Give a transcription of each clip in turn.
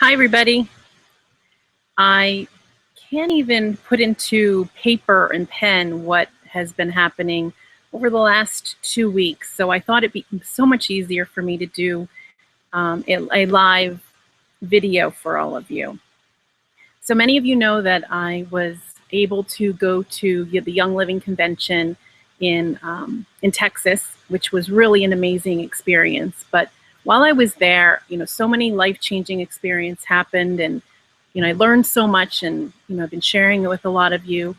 Hi, everybody. I can't even put into paper and pen what has been happening over the last 2 weeks. So I thought it'd be so much easier for me to do a live video for all of you. So many of you know that I was able to go to the Young Living Convention in Texas, which was really an amazing experience. But while I was there, so many life-changing experiences happened, and I learned so much, and I've been sharing it with a lot of you.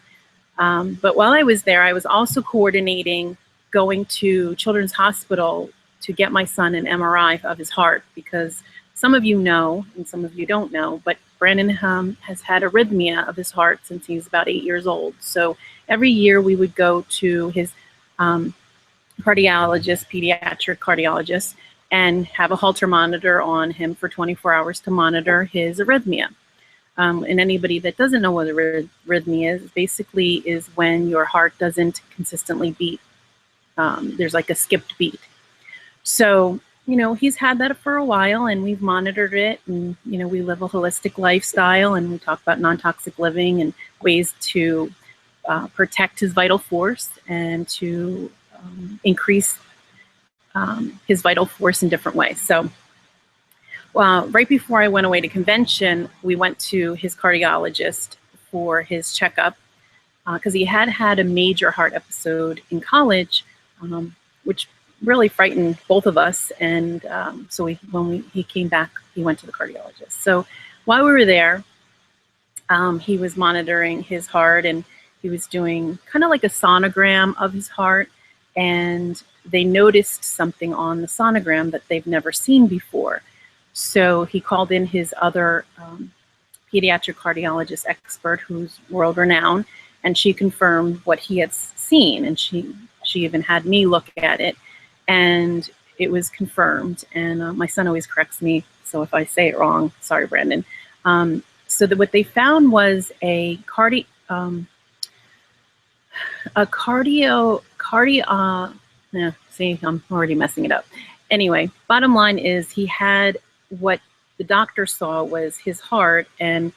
But while I was there, I was also coordinating going to Children's Hospital to get my son an MRI of his heart, because some of you know, and some of you don't know, but Brandon has had arrhythmia of his heart since he's about 8 years old. So every year we would go to his cardiologist, pediatric cardiologist, and have a Holter monitor on him for 24 hours to monitor his arrhythmia. And anybody that doesn't know what arrhythmia is, basically is when your heart doesn't consistently beat. There's like a skipped beat. So, he's had that for a while, and we've monitored it, and, we live a holistic lifestyle, and we talk about non-toxic living and ways to protect his vital force and to increase his vital force in different ways. So right before I went away to convention, we went to his cardiologist for his checkup because he had a major heart episode in college, which really frightened both of us. And so when he came back, he went to the cardiologist. So while we were there, he was monitoring his heart, and he was doing kind of like a sonogram of his heart. And they noticed something on the sonogram that they've never seen before. So he called in his other pediatric cardiologist expert, who's world renowned, and she confirmed what he had seen. And she even had me look at it, and it was confirmed. And my son always corrects me, so if I say it wrong, sorry, Brandon. So what they found was see, I'm already messing it up. Anyway, bottom line is he had what the doctor saw was his heart, and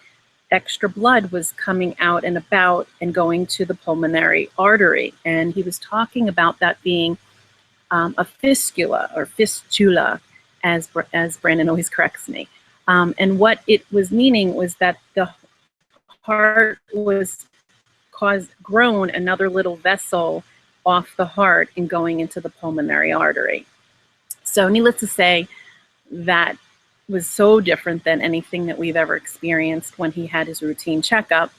extra blood was coming out and about and going to the pulmonary artery. And he was talking about that being a fistula, as Brandon always corrects me. And what it was meaning was that the heart was grown another little vessel off the heart and going into the pulmonary artery. So needless to say, that was so different than anything that we've ever experienced when he had his routine checkup.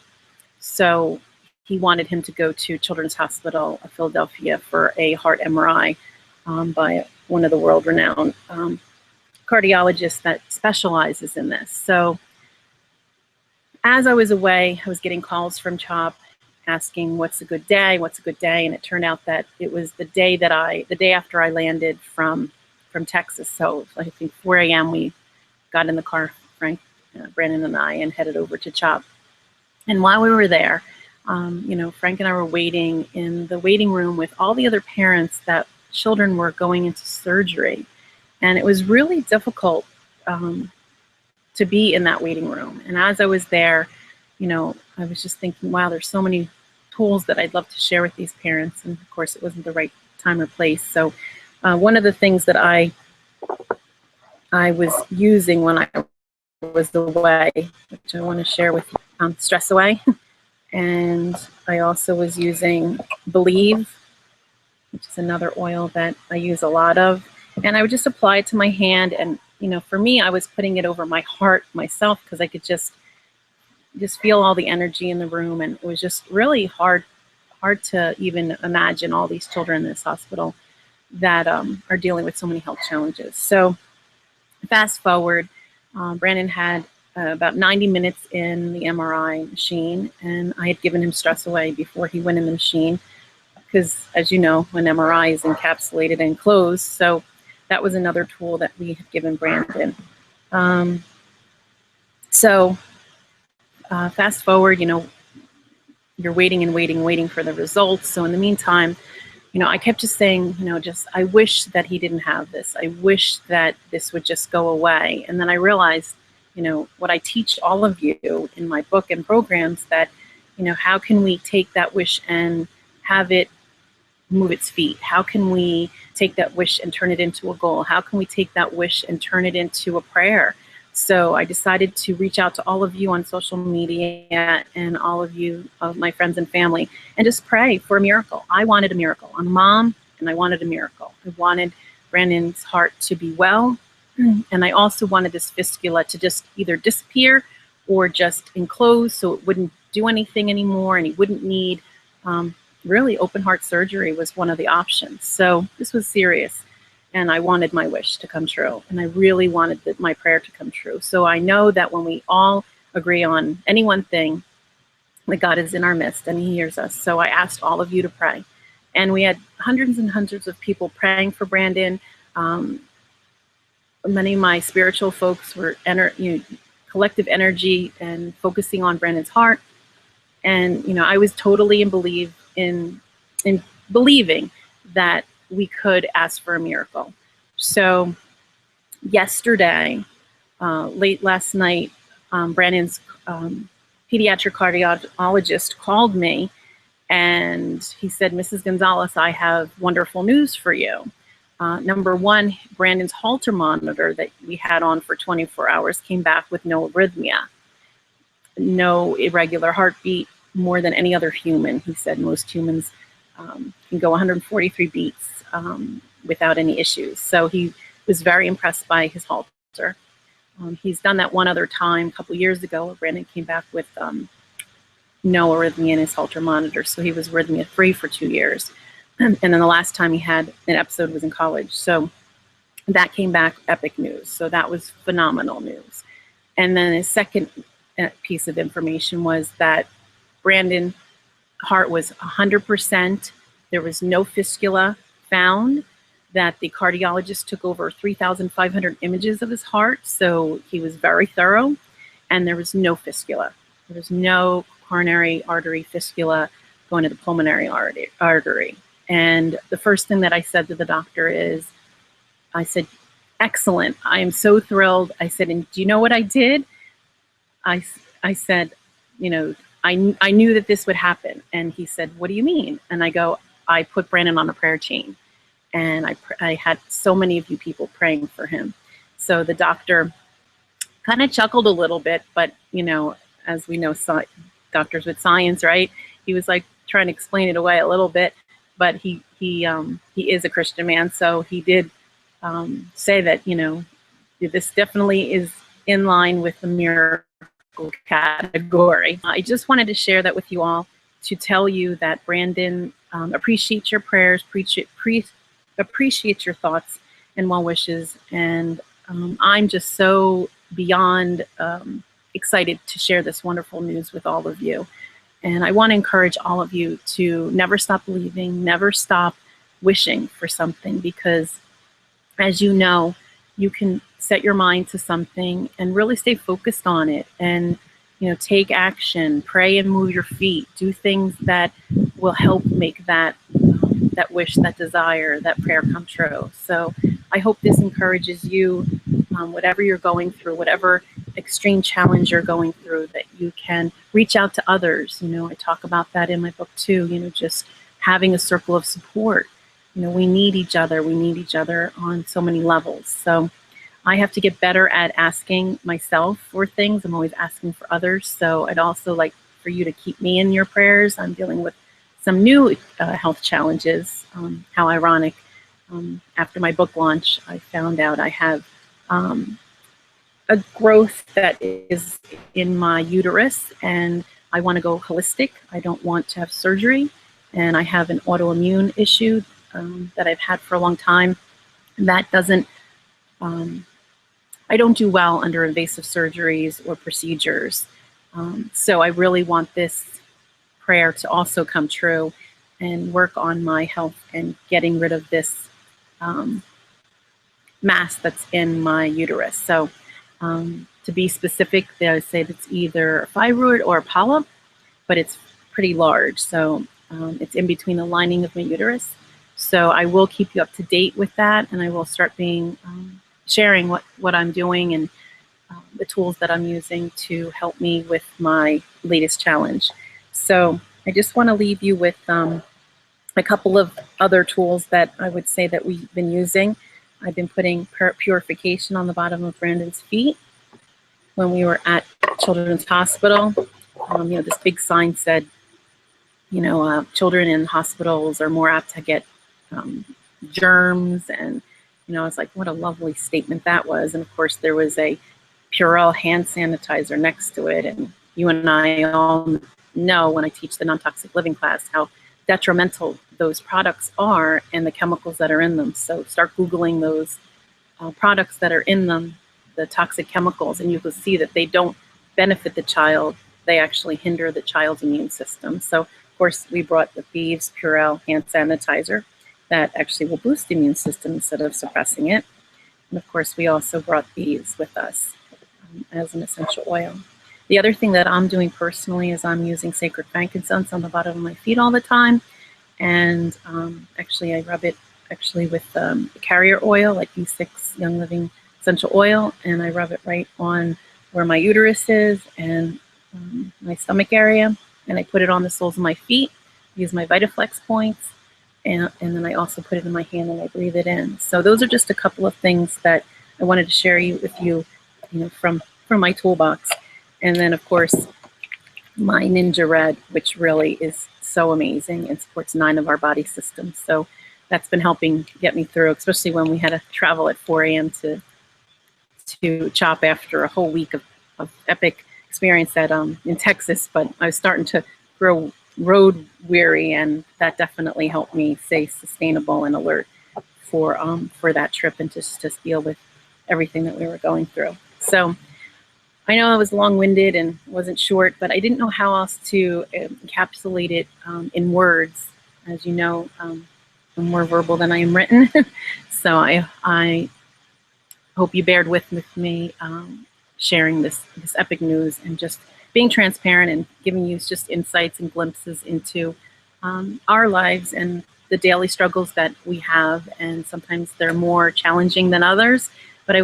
So he wanted him to go to Children's Hospital of Philadelphia for a heart MRI by one of the world-renowned cardiologists that specializes in this. So as I was away, I was getting calls from CHOP asking what's a good day, and it turned out that it was the day after I landed from Texas. So I think 4 a.m. we got in the car, Frank, Brandon and I, and headed over to CHOP. And while we were there, Frank and I were waiting in the waiting room with all the other parents that children were going into surgery. And it was really difficult to be in that waiting room. And as I was there, I was just thinking, wow, there's so many tools that I'd love to share with these parents. And of course, it wasn't the right time or place. So one of the things that I was using when I was away, which I want to share with you, Stress Away. And I also was using Believe, which is another oil that I use a lot of. And I would just apply it to my hand. And, for me, I was putting it over my heart myself, because I could just feel all the energy in the room. And it was just really hard to even imagine all these children in this hospital that are dealing with so many health challenges. So fast forward, Brandon had about 90 minutes in the MRI machine, and I had given him Stress Away before he went in the machine, because as you know, an MRI is encapsulated and closed. So that was another tool that we had given Brandon. Fast forward, you're waiting and waiting for the results. So in the meantime, I kept just saying, I wish that he didn't have this. I wish that this would just go away. And then I realized, what I teach all of you in my book and programs, that, how can we take that wish and have it move its feet? How can we take that wish and turn it into a goal? How can we take that wish and turn it into a prayer? So I decided to reach out to all of you on social media and all of you, my friends and family, and just pray for a miracle. I wanted a miracle. I'm a mom, and I wanted a miracle. I wanted Brandon's heart to be well, and I also wanted this fistula to just either disappear or just enclose so it wouldn't do anything anymore, and he wouldn't need really open heart surgery was one of the options. So this was serious. And I wanted my wish to come true. And I really wanted my prayer to come true. So I know that when we all agree on any one thing, that God is in our midst and he hears us. So I asked all of you to pray. And we had hundreds and hundreds of people praying for Brandon. Many of my spiritual folks were collective energy and focusing on Brandon's heart. And I was totally in believing that we could ask for a miracle. So yesterday, late last night, Brandon's pediatric cardiologist called me, and he said, "Mrs. Gonzalez, I have wonderful news for you. Number one, Brandon's Holter monitor that we had on for 24 hours came back with no arrhythmia, no irregular heartbeat, more than any other human." He said most humans can go 143 beats without any issues. So he was very impressed by his Holter. He's done that one other time a couple years ago. Brandon came back with no arrhythmia in his Holter monitor, so he was arrhythmia free for 2 years. And then the last time he had an episode was in college. So that came back epic news. So that was phenomenal news. And then his second piece of information was that Brandon's heart was 100%. There was no fistula found, that the cardiologist took over 3,500 images of his heart. So he was very thorough, and there was no fistula. There was no coronary artery fistula going to the pulmonary artery. And the first thing that I said to the doctor is, I said, "Excellent. I am so thrilled." I said, "And do you know what I did?" I said, I knew that this would happen. And he said, "What do you mean?" And I go, "I put Brandon on a prayer chain. And I had so many of you people praying for him." So the doctor kind of chuckled a little bit, but, as we know, doctors with science, right? He was like trying to explain it away a little bit, but he is a Christian man. So he did say that, this definitely is in line with the miracle category. I just wanted to share that with you all, to tell you that Brandon appreciates your prayers, appreciates your thoughts and well wishes, and I'm just so beyond excited to share this wonderful news with all of you. And I want to encourage all of you to never stop believing, never stop wishing for something, because as you know, you can set your mind to something and really stay focused on it, and take action, pray and move your feet, do things that will help make that wish, that desire, that prayer come true. So I hope this encourages you, whatever you're going through, whatever extreme challenge you're going through, that you can reach out to others. I talk about that in my book too, just having a circle of support. We need each other. We need each other on so many levels. So I have to get better at asking myself for things. I'm always asking for others. So I'd also like for you to keep me in your prayers. I'm dealing with some new health challenges. How ironic. After my book launch, I found out I have a growth that is in my uterus, and I want to go holistic. I don't want to have surgery, and I have an autoimmune issue that I've had for a long time. That doesn't, I don't do well under invasive surgeries or procedures. So I really want this prayer to also come true and work on my health and getting rid of this mass that's in my uterus. So to be specific, they say it's either a fibroid or a polyp, but it's pretty large. So it's in between the lining of my uterus. So I will keep you up to date with that, and I will start being sharing what I'm doing and the tools that I'm using to help me with my latest challenge. So I just want to leave you with a couple of other tools that I would say that we've been using. I've been putting purification on the bottom of Brandon's feet. When we were at Children's Hospital, this big sign said, children in hospitals are more apt to get germs, and it's like, what a lovely statement that was. And of course there was a Purell hand sanitizer next to it, and you and I all know when I teach the non-toxic living class how detrimental those products are and the chemicals that are in them. So start Googling those products that are in them, the toxic chemicals, and you will see that they don't benefit the child. They actually hinder the child's immune system. So of course we brought the Thieves Purell hand sanitizer that actually will boost the immune system instead of suppressing it. And of course we also brought these with us as an essential oil. The other thing that I'm doing personally is I'm using sacred frankincense on the bottom of my feet all the time. And actually I rub it with carrier oil, like E6 Young Living essential oil, and I rub it right on where my uterus is and my stomach area, and I put it on the soles of my feet, use my Vitaflex points, and then I also put it in my hand and I breathe it in. So those are just a couple of things that I wanted to share with you, from my toolbox. And then of course my Ninja Red, which really is so amazing and supports 9 of our body systems. So that's been helping get me through, especially when we had to travel at 4 a.m. to CHOP after a whole week of epic experience in Texas. But I was starting to grow road weary, and that definitely helped me stay sustainable and alert for that trip and just deal with everything that we were going through. So I know I was long-winded and wasn't short, but I didn't know how else to encapsulate it in words. As you know, I'm more verbal than I am written. So I hope you bared with me sharing this epic news and just being transparent and giving you just insights and glimpses into our lives and the daily struggles that we have. And sometimes they're more challenging than others, but I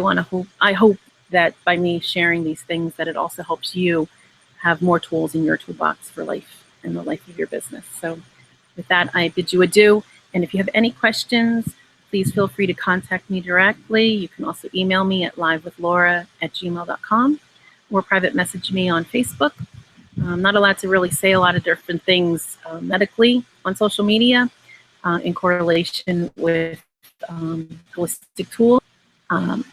hope that by me sharing these things, that it also helps you have more tools in your toolbox for life and the life of your business. So with that, I bid you adieu. And if you have any questions, please feel free to contact me directly. You can also email me at livewithlaura@gmail.com or private message me on Facebook. I'm not allowed to really say a lot of different things medically on social media in correlation with holistic tools.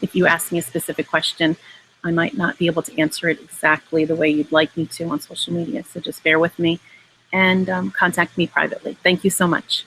If you ask me a specific question, I might not be able to answer it exactly the way you'd like me to on social media. So just bear with me and contact me privately. Thank you so much.